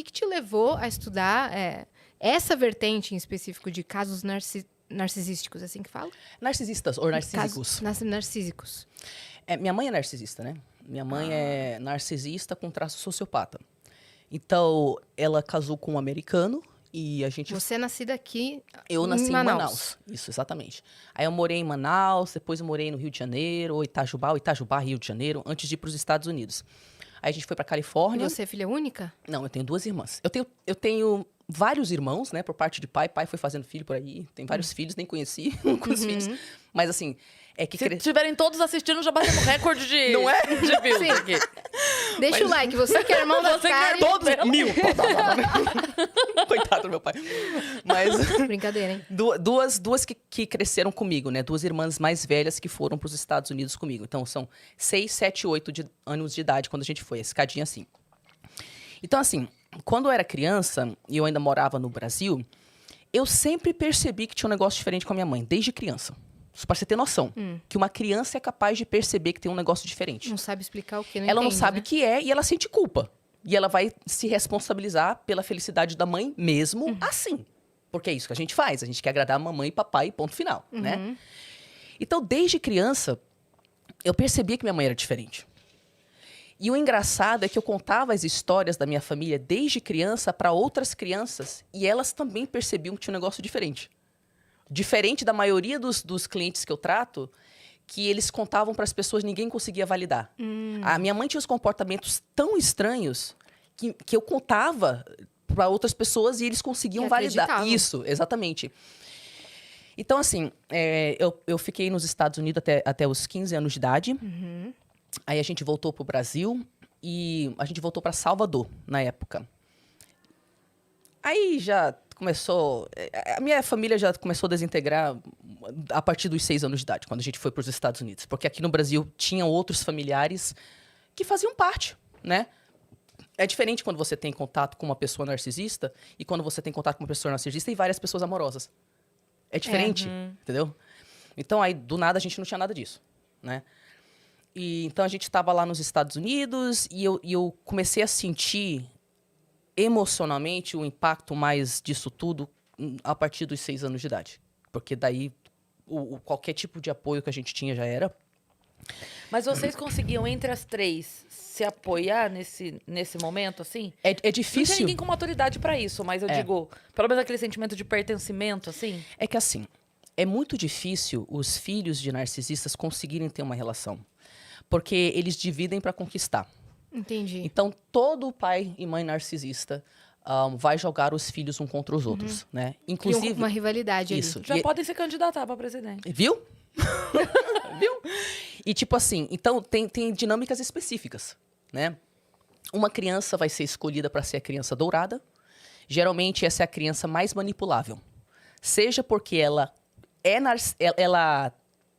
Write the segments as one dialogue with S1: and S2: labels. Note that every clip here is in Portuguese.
S1: que te levou a estudar essa vertente em específico de casos narcisísticos, assim que fala?
S2: Narcisistas ou narcísicos.
S1: Narcísicos.
S2: Minha mãe é narcisista, né? Minha mãe é narcisista com traço sociopata. Então, ela casou com um americano e a gente...
S1: Você é nascida aqui
S2: Eu nasci em Manaus. Isso, exatamente. Aí eu morei em Manaus, depois eu morei no Rio de Janeiro, ou Itajubá, Rio de Janeiro, antes de ir para os Estados Unidos. Aí a gente foi para Califórnia.
S1: E você é filha única?
S2: Não, eu tenho 2 irmãs. Eu tenho vários irmãos, né, por parte de pai. Pai foi fazendo filho por aí. Tem vários filhos, nem conheci com os filhos. Mas assim, é que...
S3: Se estiverem todos assistindo, já batemos recorde de...
S2: Não é?
S3: De views
S1: Sim.
S3: aqui.
S1: Deixa o like, você que é irmão da
S3: Você que é
S1: Kari.
S3: irmão dela.
S2: 1000. Coitado do meu pai. Mas
S1: Brincadeira, hein?
S2: duas que cresceram comigo, né? 2 irmãs mais velhas que foram para os Estados Unidos comigo. Então, são 6, 7, 8 anos de idade quando a gente foi. A escadinha assim. Então, assim, quando eu era criança e eu ainda morava no Brasil, eu sempre percebi que tinha um negócio diferente com a minha mãe, desde criança. Só pra você ter noção. Que uma criança é capaz de perceber que tem um negócio diferente.
S1: Não sabe explicar o que,
S2: Ela não
S1: entende,
S2: sabe
S1: né?
S2: o que é e ela sente culpa. E ela vai se responsabilizar pela felicidade da mãe mesmo assim. Porque é isso que a gente faz. A gente quer agradar a mamãe e papai, ponto final, né? Então, desde criança, eu percebia que minha mãe era diferente. E o engraçado é que eu contava as histórias da minha família desde criança para outras crianças e elas também percebiam que tinha um negócio diferente. Diferente da maioria dos clientes que eu trato, que eles contavam para as pessoas e ninguém conseguia validar. A minha mãe tinha os comportamentos tão estranhos que eu contava para outras pessoas e eles conseguiam
S1: Que
S2: validar.
S1: acreditavam.
S2: Isso, exatamente. Então, assim, eu fiquei nos Estados Unidos até os 15 anos de idade. Aí a gente voltou para o Brasil e a gente voltou para Salvador, na época. Aí já começou... A minha família já começou a desintegrar a partir dos 6 anos de idade, quando a gente foi para os Estados Unidos. Porque aqui no Brasil tinham outros familiares que faziam parte, né? É diferente quando você tem contato com uma pessoa narcisista e quando você tem contato com uma pessoa narcisista e várias pessoas amorosas. É diferente, entendeu? Então, aí, do nada, a gente não tinha nada disso, né? E, então, a gente estava lá nos Estados Unidos e eu comecei a sentir emocionalmente o impacto mais disso tudo a partir dos 6 anos de idade. Porque daí, qualquer tipo de apoio que a gente tinha já era.
S3: Mas vocês conseguiam, entre as 3, se apoiar nesse momento, assim?
S2: É
S3: Não tinha
S2: difícil.
S3: ninguém com maturidade pra isso, mas eu digo, pelo menos aquele sentimento de pertencimento, assim.
S2: É que assim, é muito difícil os filhos de narcisistas conseguirem ter uma relação. Porque eles dividem para conquistar.
S1: Entendi.
S2: Então, todo pai e mãe narcisista vai jogar os filhos um contra os outros, né?
S1: Cria
S2: Inclusive...
S1: uma rivalidade
S2: Isso.
S3: Já
S2: E-
S3: podem se candidatar pra presidente.
S2: Viu? Viu? E tipo assim, então tem dinâmicas específicas, né? Uma criança vai ser escolhida para ser a criança dourada. Geralmente essa é a criança mais manipulável. Seja porque ela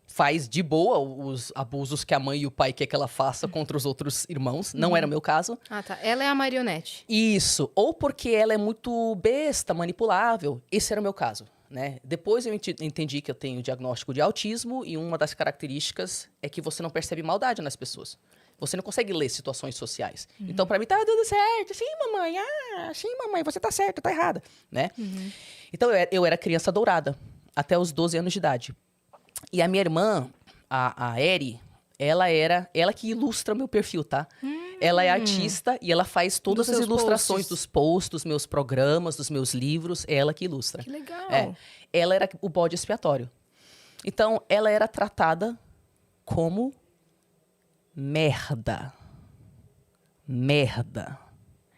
S2: faz de boa os abusos que a mãe e o pai quer que ela faça contra os outros irmãos. Não era o meu caso.
S1: Ah, tá. Ela é a marionete.
S2: Isso. Ou porque ela é muito besta, manipulável. Esse era o meu caso, né? Depois eu entendi que eu tenho diagnóstico de autismo e uma das características é que você não percebe maldade nas pessoas. Você não consegue ler situações sociais. Então, pra mim, tá tudo certo. Sim, mamãe. Ah, sim, mamãe. Você tá certa, tá errada, né? Então, eu era criança dourada até os 12 anos de idade. E a minha irmã, a Eri, ela que ilustra meu perfil, tá? Ela é artista e ela faz todas
S1: Dos
S2: as
S1: seus
S2: ilustrações
S1: posts.
S2: dos posts, dos meus programas, dos meus livros. É ela que ilustra.
S1: Que legal.
S2: Ela era o bode expiatório. Então, ela era tratada como merda. Merda.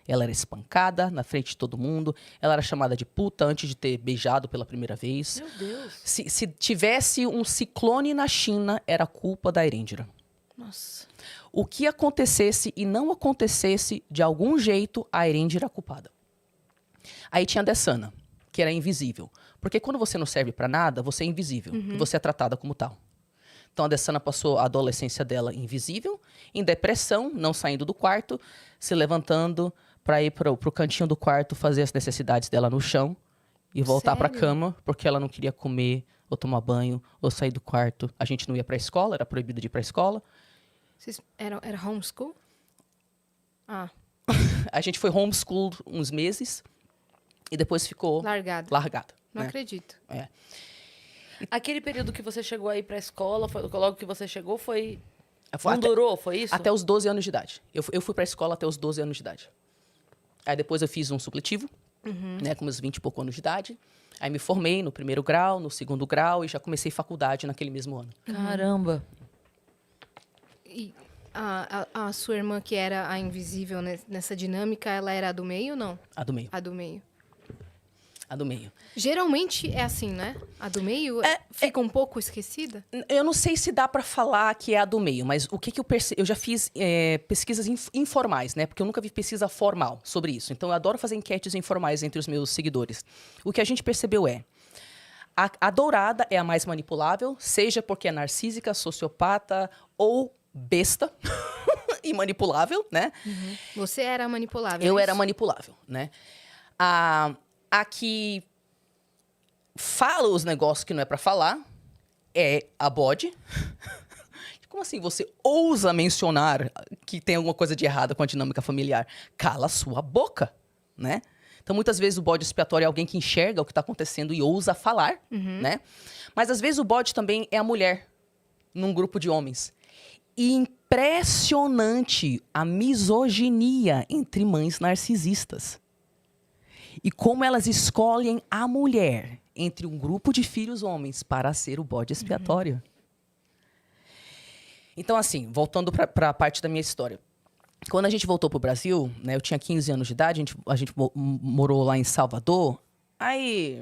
S2: Ela era espancada na frente de todo mundo. Ela era chamada de puta antes de ter beijado pela primeira vez.
S3: Meu Deus.
S2: Se tivesse um ciclone na China, era culpa da Erendira.
S1: Nossa.
S2: O que acontecesse e não acontecesse, de algum jeito, a Erendira era culpada. Aí tinha a Dessana, que era invisível. Porque quando você não serve pra nada, você é invisível. E você é tratada como tal. Então, a Dessana passou a adolescência dela invisível, em depressão, não saindo do quarto, se levantando para ir pro cantinho do quarto fazer as necessidades dela no chão e voltar pra
S1: Sério?
S2: cama, porque ela não queria comer, ou tomar banho, ou sair do quarto. A gente não ia pra escola, era proibido de ir pra escola.
S1: Vocês era homeschool? Ah.
S2: A gente foi homeschooled uns meses e depois ficou
S1: Largado.
S2: largado.
S1: Não
S2: né?
S1: acredito.
S2: É.
S3: Aquele período que você chegou aí pra escola, logo que você chegou, foi...
S2: Foi
S3: Não durou, foi isso?
S2: até os 12 anos de idade. Eu fui pra escola até os 12 anos de idade. Aí depois eu fiz um supletivo, né, com meus 20 e poucos anos de idade. Aí me formei no primeiro grau, no segundo grau e já comecei faculdade naquele mesmo ano.
S3: Caramba.
S1: E a sua irmã, que era a invisível nessa dinâmica, ela era a do meio ou não?
S2: A do meio.
S1: A do meio.
S2: A do meio.
S1: Geralmente é assim, né? A do meio fica um pouco esquecida?
S2: Eu não sei se dá pra falar que é a do meio, mas o que eu percebo... Eu já fiz pesquisas informais, né? Porque eu nunca vi pesquisa formal sobre isso. Então, eu adoro fazer enquetes informais entre os meus seguidores. O que a gente percebeu é... A dourada é a mais manipulável, seja porque é narcísica, sociopata ou besta e manipulável, né?
S1: Você era manipulável.
S2: Eu
S1: é
S2: era
S1: isso?
S2: manipulável, né? A que fala os negócios que não é pra falar é a bode. Como assim você ousa mencionar que tem alguma coisa de errada com a dinâmica familiar? Cala a sua boca, né? Então, muitas vezes o bode expiatório é alguém que enxerga o que está acontecendo e ousa falar, né? Mas, às vezes, o bode também é a mulher num grupo de homens. E impressionante a misoginia entre mães narcisistas. E como elas escolhem a mulher entre um grupo de filhos homens para ser o bode expiatório. Então, assim, voltando para a parte da minha história. Quando a gente voltou pro Brasil, né, eu tinha 15 anos de idade, a gente morou lá em Salvador. Aí,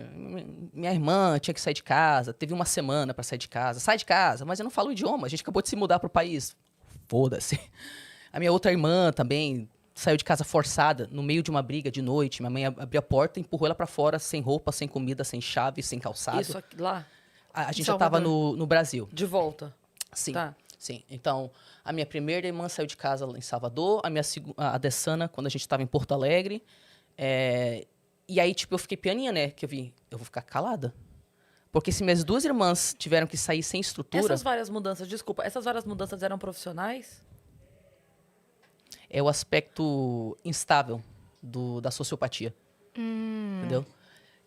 S2: minha irmã tinha que sair de casa, teve uma semana para sair de casa. Sai de casa, mas eu não falo o idioma, a gente acabou de se mudar pro país. Foda-se. A minha outra irmã também saiu de casa forçada, no meio de uma briga de noite. Minha mãe abriu a porta e empurrou ela para fora, sem roupa, sem comida, sem chave, sem calçado.
S3: Isso aqui, lá?
S2: A gente já estava no Brasil.
S3: De volta.
S2: Sim.
S3: Tá.
S2: Sim. Então, a minha primeira irmã saiu de casa lá em Salvador, a Dessana, quando a gente estava em Porto Alegre. E aí, tipo, eu fiquei pianinha, né? Que eu vou ficar calada. Porque se minhas duas irmãs tiveram que sair sem estrutura...
S3: Essas várias mudanças, desculpa, essas várias mudanças eram profissionais?
S2: É o aspecto instável da sociopatia. Entendeu?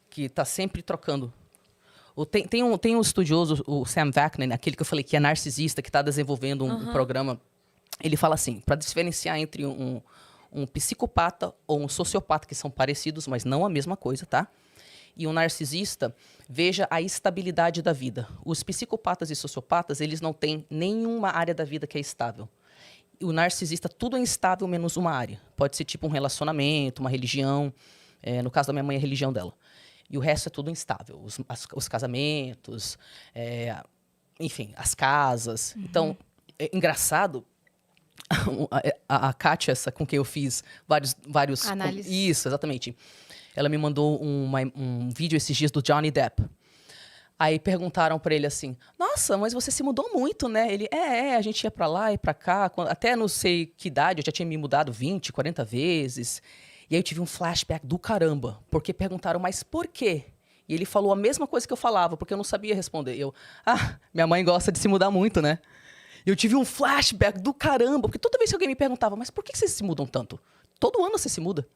S2: Que tá sempre trocando. Tem um estudioso, o Sam Vaknin, aquele que eu falei que é narcisista, que está desenvolvendo um programa. Ele fala assim, para diferenciar entre um psicopata ou um sociopata, que são parecidos, mas não a mesma coisa, tá? E um narcisista, veja a estabilidade da vida. Os psicopatas e sociopatas, eles não têm nenhuma área da vida que é estável. E o narcisista, tudo é instável menos uma área. Pode ser tipo um relacionamento, uma religião. No caso da minha mãe, a religião dela. E o resto é tudo instável. Os casamentos, enfim, as casas. Então, é engraçado. A Kátia, essa com quem eu fiz vários...
S1: Análises.
S2: Isso, exatamente. Ela me mandou um vídeo esses dias do Johnny Depp. Aí perguntaram pra ele assim, nossa, mas você se mudou muito, né? Ele, a gente ia pra lá e pra cá, até não sei que idade, eu já tinha me mudado 20, 40 vezes. E aí eu tive um flashback do caramba, porque perguntaram, mas por quê? E ele falou a mesma coisa que eu falava, porque eu não sabia responder. Minha mãe gosta de se mudar muito, né? E eu tive um flashback do caramba, porque toda vez que alguém me perguntava, mas por que vocês se mudam tanto? Todo ano você se muda.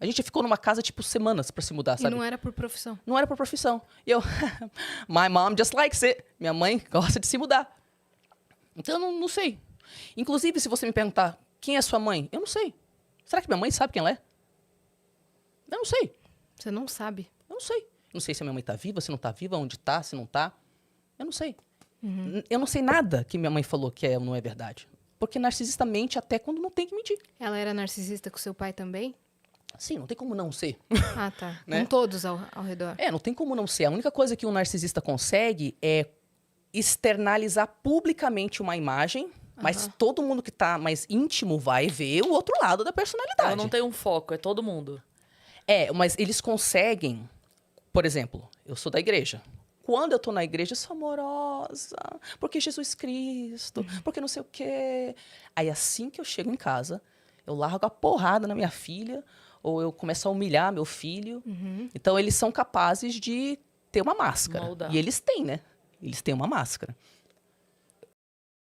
S2: A gente ficou numa casa, tipo, semanas pra se mudar, sabe?
S1: E não era por profissão.
S2: Não era por profissão. E eu, my mom just likes it. Minha mãe gosta de se mudar. Então, eu não sei. Inclusive, se você me perguntar, quem é sua mãe? Eu não sei. Será que minha mãe sabe quem ela é? Eu não sei.
S1: Você não sabe.
S2: Eu não sei. Não sei se a minha mãe tá viva, se não tá viva, onde tá, se não tá. Eu não sei. Eu não sei nada que minha mãe falou que é ou não é verdade. Porque narcisista mente até quando não tem que mentir.
S1: Ela era narcisista com seu pai também?
S2: Sim, não tem como não ser.
S1: Ah, tá.
S2: Né?
S1: Com todos ao redor.
S2: Não tem como não ser. A única coisa que um narcisista consegue é externalizar publicamente uma imagem, mas todo mundo que tá mais íntimo vai ver o outro lado da personalidade.
S3: Ela não tem um foco, é todo mundo.
S2: Mas eles conseguem... Por exemplo, eu sou da igreja. Quando eu tô na igreja, eu sou amorosa. Porque Jesus Cristo. Porque não sei o quê. Aí, assim que eu chego em casa, eu largo a porrada na minha filha, ou eu começo a humilhar meu filho. Então, eles são capazes de ter uma máscara.
S3: Moldar.
S2: E eles têm, né? Eles têm uma máscara.